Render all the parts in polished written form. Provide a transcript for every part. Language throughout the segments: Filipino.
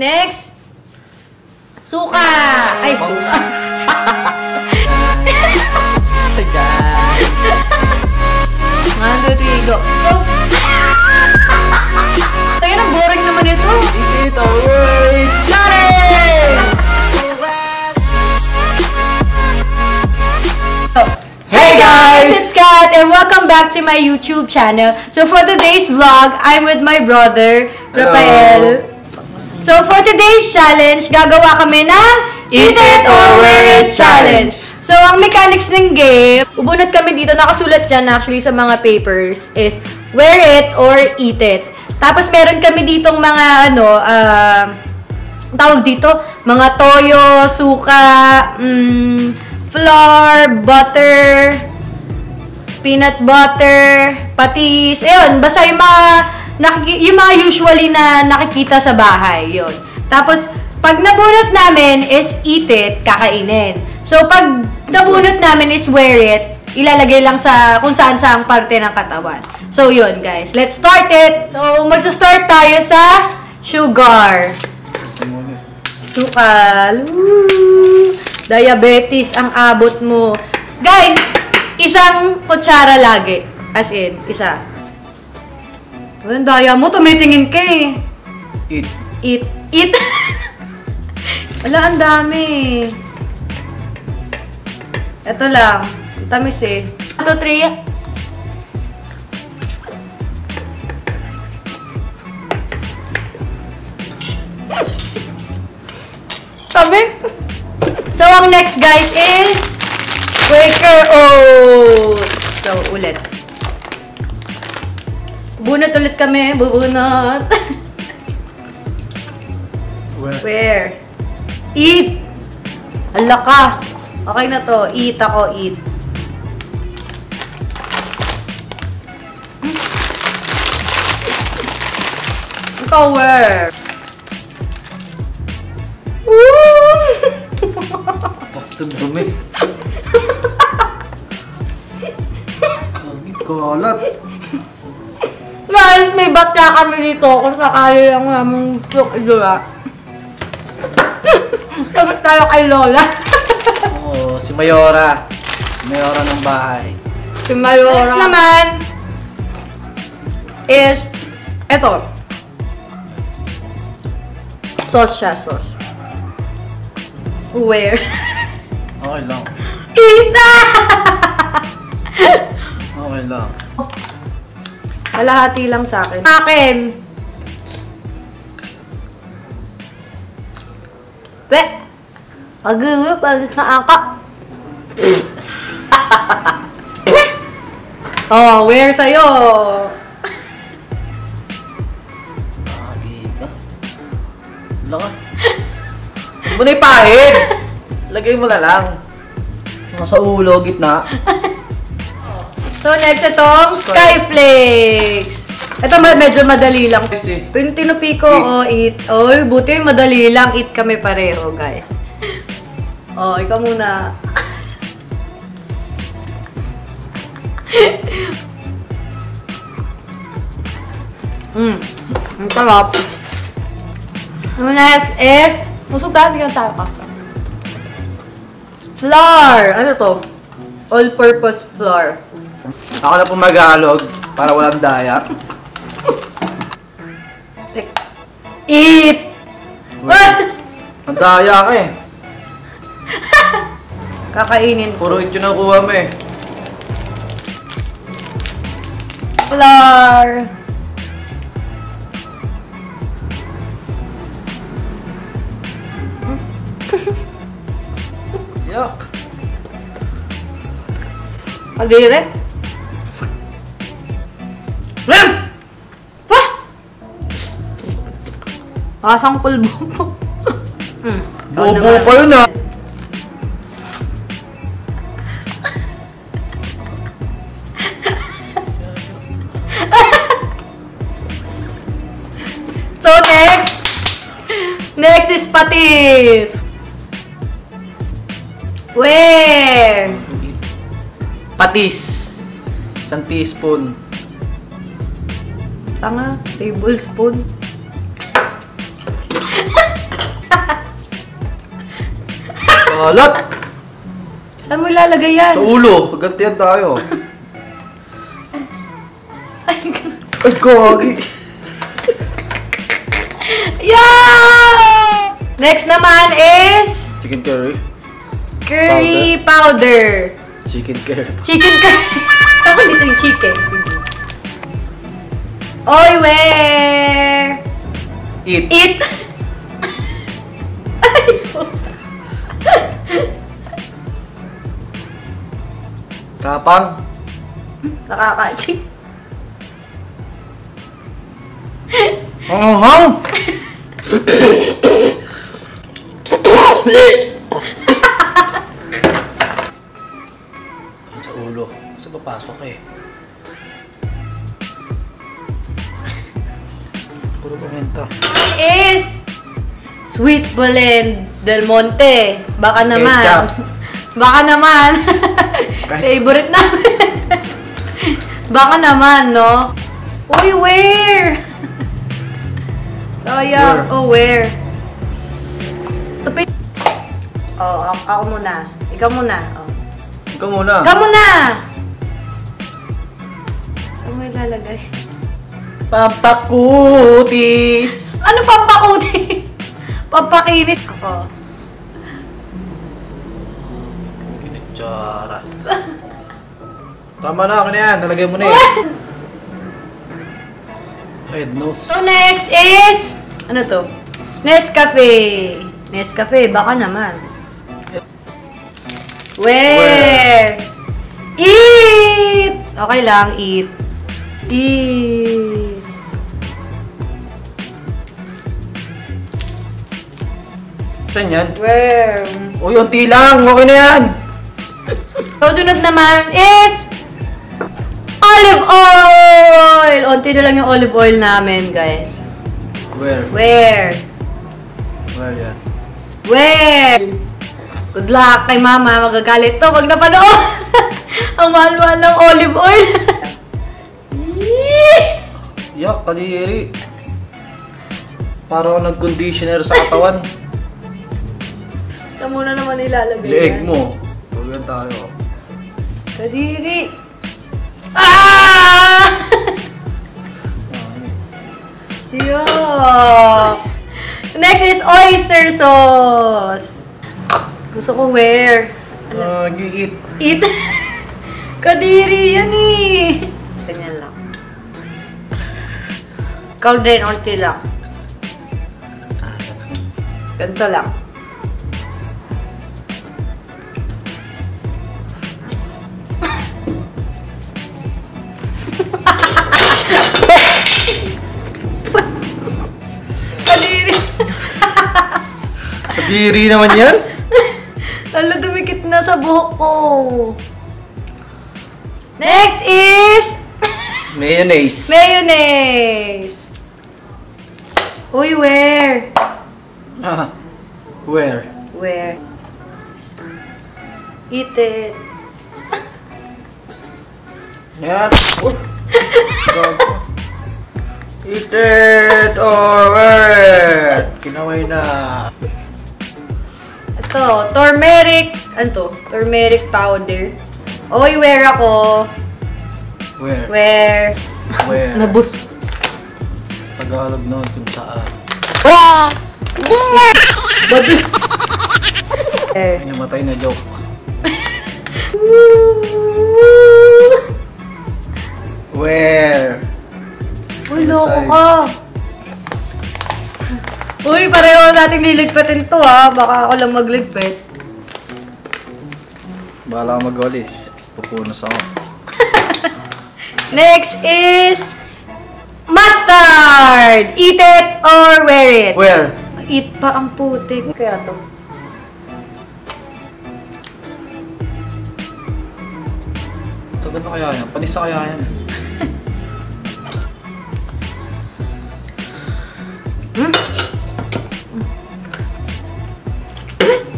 Next, suka. Ay, suka. Go. So, tayo na, boring naman ito. Ito, wait! Hey guys! It's Kat and welcome back to my YouTube channel. So for today's vlog, I'm with my brother, Rafael. So for today's challenge, gagawa kami ng Eat It or Wear It Challenge. So ang mechanics ng game, ubunot kami dito, nakasulat dyan actually sa mga papers, is wear it or eat it. Tapos meron kami ditong mga tawag dito, mga toyo, suka, flour, butter, peanut butter, patis, ayun, basta yung mga usually na nakikita sa bahay, yun. Tapos, pag nabunot namin is eat it, kakainin. So, pag nabunot namin is wear it, ilalagay lang sa kung saan-saang parte ng katawan. So, yun guys. Let's start it! So, magsa-start tayo sa sugar. Sukal. Woo! Diabetes ang abot mo. Guys, isang kutsara lagi. As in, isa. Ang daya mo, tumitingin ka eh. Eat. Eat. Eat. Wala, ang dami. Ito lang. Tamis eh. 1, 2, 3. Sabi? So, ang next guys is Quaker Oats. So, ulit. Bunot ulit kami. Bubunot. Where? Eat! Ala ka. Okay na to. Eat ako, eat. Ikaw, where? Woo! Bakit dumi? Kalat. Guys, may batya kami dito kung sakali lang namin idula. Sagot tayo kay Lola. Oo, si Mayora. Mayora ng bahay. Si Mayora. Next naman is eto. Sauce siya, sauce. Where? Okay lang. Kita! Okay lang. Kalahati lang sa akin. Akin! Pe! Pag-uwi, pag-saaka. Oh, where sa'yo? Lagi ka. Laka. Hindi mo na ipahid. Lagay mo na lang. Nasa ulo, gitna. So, next itong Skyflakes. Ito medyo madali lang. Yung tinupi ko, eat. Oy, buti madali lang. Eat kami pareho, guys. Oh, ikaw muna. Ang sarap. Ang next is, usog tayo, hindi ka tayo ka. Flour. Ano to? All-purpose flour. Ako na po mag-aalog para walang daya. Eat! What? Ang daya ka eh. Kakainin ko. Puro ito nakuha mo eh. Flour. Yuck. Pag-dire? Ram! Pa! Asang pulbo mo. Bobo pa yun ah. So next is patis. Where? Patis. 1 teaspoon. Tanga, tablespoon. Kalat! Saan mo ilalagay yan? Sa ulo. Paggantihan tayo. Ay, Ay, gagi. yeah! Next naman is Chicken curry. curry powder. Chicken curry. Chicken curry. Kasi dito yung chicken. Sige. Oy, where? Eat. Eat. Ay, puta. Tapang. Nakaka-chick. Hang! Sa ulo. Sa papasok eh. Puro pamenta. Is Sweet Belen Del Monte. Baka naman. Ketchup. Baka naman. Favorite namin. Baka naman, no? Uy, where? Sayang. Where? Oh, where? Tapay. Oh, ako muna. Ikaw muna. Oh. Ikaw muna. Ikaw muna! Saan mo ilalagay? Pampakutis. Ano pampakuti? Pampakinis. Ako. Kinitsara. Tama na, akin na yan. Nalagay mo na eh. Red nose. So next is, ano to? Nescafe. Nescafe, baka naman. Where? Eat! Okay lang, eat. Eat. Saan yan? Where? Uy, unti lang. Okay na yan. So sunod naman is olive oil! Unti na lang yung olive oil namin, guys. Where? Where? Where yan? Where? Good luck kay mama. Magagalit to pag napanood. Ang mahal-mahal ng olive oil. Yak, kadiri. Parang nag-conditioner sa katawan. Saan muna naman ilalagay Leeg yan? mo. Huwag yan tayo. Kadiri. Ah! Yuck. Next is oyster sauce. Gusto ko where? Gi-eat. Eat. Kadiri yan eh. Ganyan lang. Ikaw din, onti lang. Ganito lang. Kadiri. Kadiri naman yan. Lalo dumikit na sa buhok ko. Next is Mayonnaise. mayonnaise. Uy, where? Ah, where? Where? Eat it. Yan. Eat it or where? Kinaway na. Ito, turmeric. Ano to? Turmeric powder. Uy, where ako? Where? Where? Where? Nabus. Tagalog noon kung saan. Body. Where? Ay, namatay na joke. Where? Uy, loko ka. Uy, pareho nating liligpatin to ha. Baka ako lang magligpit. Bahala ka mag-walis. Pupunos ako. Next is mustard. Eat it or wear it. Where? Eat pa ang putik. Kaya to. Tagal na kaya yan? Panisa kaya yan?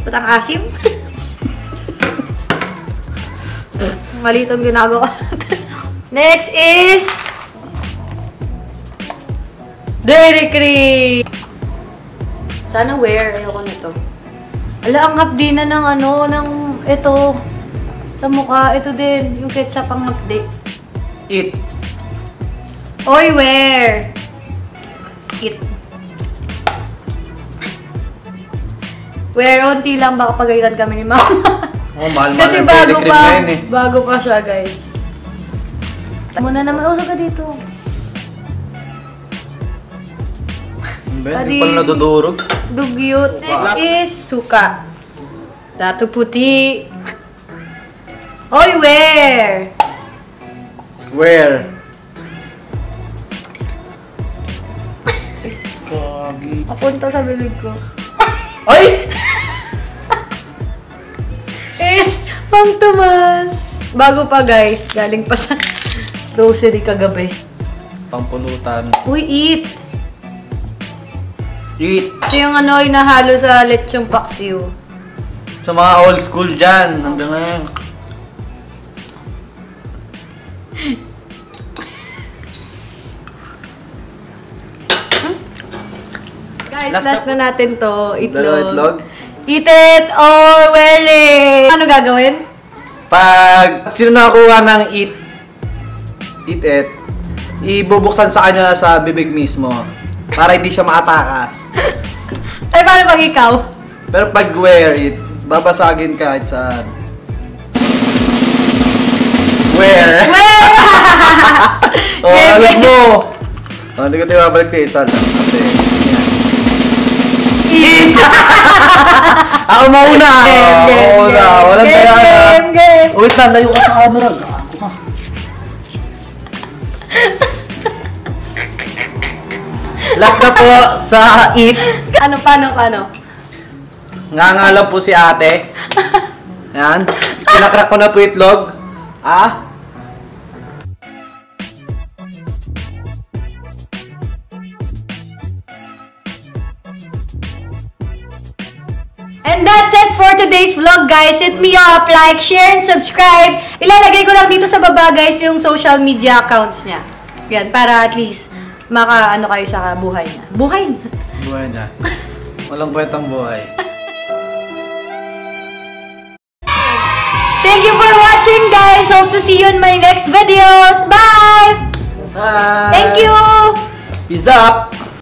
Ba't ang asim? Mali itong ginagawa. Next is Dairy Cream. Sana wear. Ayoko nito. Ala, ang hapdi na ng ano, ng ito. Sa mukha, ito din. Yung ketchup ang hapdi. Eat. Oy, where? Eat. Where, onti lang baka pagalitan kami ni Mama. Oh, mahal-mahal Kasi ang bago cream pa, na yun eh. bago pa siya, guys. Muna naman, usap ka dito. Ben, Adi. hindi pala nadudurog. Dugyot. Next is suka. Dato puti. Oy, where? Where? Kagi. Papunta sa bibig ko. Ay! Is Pang Tomas. Bago pa, guys. Galing pa sa grocery kagabi. Pampulutan. Uy, eat. Eat. Ito yung ano, inahalo sa lechong paksiw. Sa mga old school dyan. Hanggang ngayon. Guys, Last last na natin to. Dalawa Itlog. itlog. Eat it or wear it. Ano gagawin? Pag sino nakakuha ng eat it, ibubuksan sa kanya sa bibig mismo. Para hindi siya maatakas. Ay, paano pag ikaw? Pero pag wear it, babasagin kahit saan. Wear! Wear! Oh, Game, alam game. mo! Oh, hindi ko tayo babalik tayo sa last natin. Eat! Ako mauna! Oo na, walang game, kaya na. game. Wait lang, layo ka sa camera. Gago ka. Last na po sa eat. Ano, paano? Ngangalam po si ate. Yan. Pinakrak ko na po itlog. Ah? And that's it for today's vlog, guys. Hit me up, like, share, and subscribe. Ilalagay ko lang dito sa baba, guys, yung social media accounts niya. Yan, para at least maka-ano kayo sa buhay niya. Buhay na. Buhay na. Walang kwentang buhay. Thank you for watching, guys. Hope to see you in my next videos. Bye! Bye! Thank you! Peace up!